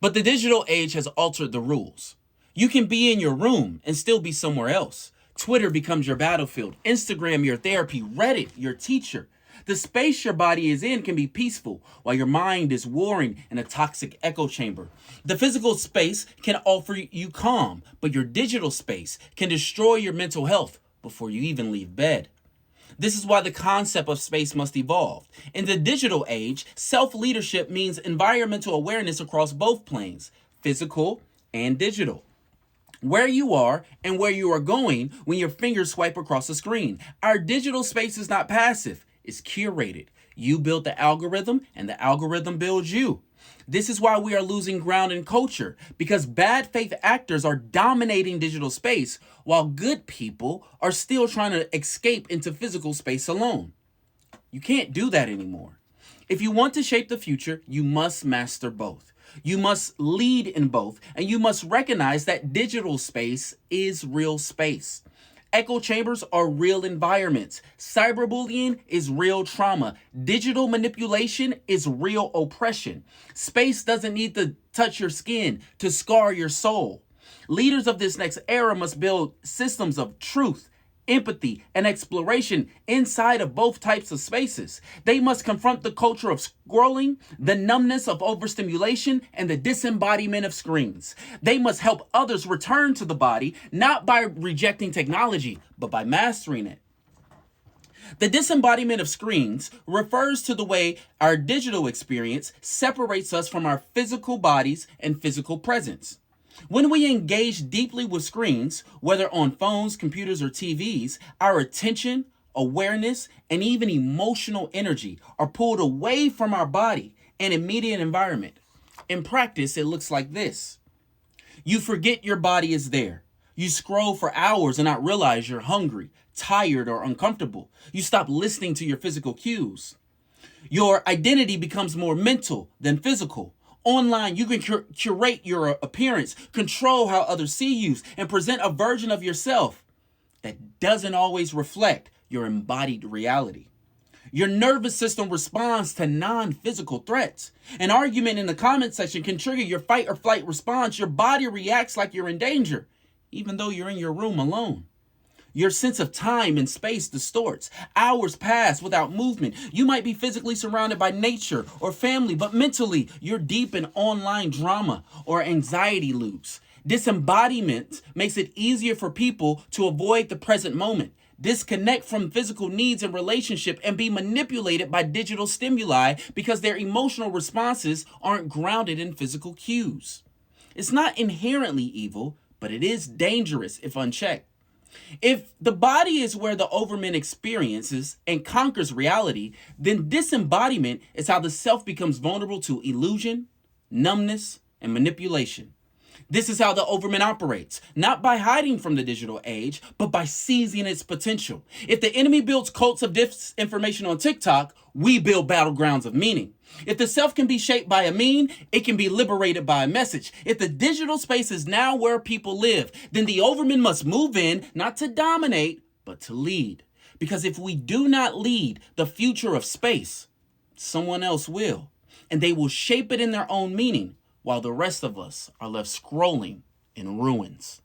But the digital age has altered the rules. You can be in your room and still be somewhere else. Twitter becomes your battlefield, Instagram your therapy, Reddit your teacher. The space your body is in can be peaceful while your mind is warring in a toxic echo chamber. The physical space can offer you calm, but your digital space can destroy your mental health before you even leave bed. This is why the concept of space must evolve. In the digital age, self leadership means environmental awareness across both planes, physical and digital. Where you are and where you are going when your fingers swipe across the screen. Our digital space is not passive, it's curated. You build the algorithm, and the algorithm builds you. This is why we are losing ground in culture, because bad faith actors are dominating digital space while good people are still trying to escape into physical space alone. You can't do that anymore. If you want to shape the future, you must master both. You must lead in both, and you must recognize that digital space is real space. Echo chambers are real environments. Cyberbullying is real trauma. Digital manipulation is real oppression. Space doesn't need to touch your skin to scar your soul. Leaders of this next era must build systems of truth, empathy, and exploration inside of both types of spaces. They must confront the culture of scrolling, the numbness of overstimulation, and the disembodiment of screens. They must help others return to the body, not by rejecting technology, but by mastering it. The disembodiment of screens refers to the way our digital experience separates us from our physical bodies and physical presence. When we engage deeply with screens, whether on phones, computers, or TVs, our attention, awareness, and even emotional energy are pulled away from our body and immediate environment. In practice, it looks like this. You forget your body is there. You scroll for hours and not realize you're hungry, tired, or uncomfortable. You stop listening to your physical cues. Your identity becomes more mental than physical. Online, you can curate your appearance, control how others see you, and present a version of yourself that doesn't always reflect your embodied reality. Your nervous system responds to non physical threats. An argument in the comment section can trigger your fight or flight response. Your body reacts like you're in danger, even though you're in your room alone. Your sense of time and space distorts. Hours pass without movement. You might be physically surrounded by nature or family, but mentally, you're deep in online drama or anxiety loops. Disembodiment makes it easier for people to avoid the present moment, disconnect from physical needs and relationship, and be manipulated by digital stimuli because their emotional responses aren't grounded in physical cues. It's not inherently evil, but it is dangerous if unchecked. If the body is where the overman experiences and conquers reality, then disembodiment is how the self becomes vulnerable to illusion, numbness, and manipulation. This is how the overman operates, not by hiding from the digital age, but by seizing its potential. If the enemy builds cults of disinformation on TikTok, we build battlegrounds of meaning. If the self can be shaped by a meme, it can be liberated by a message. If the digital space is now where people live, then the overman must move in, not to dominate, but to lead. Because if we do not lead the future of space, someone else will. And they will shape it in their own meaning, while the rest of us are left scrolling in ruins.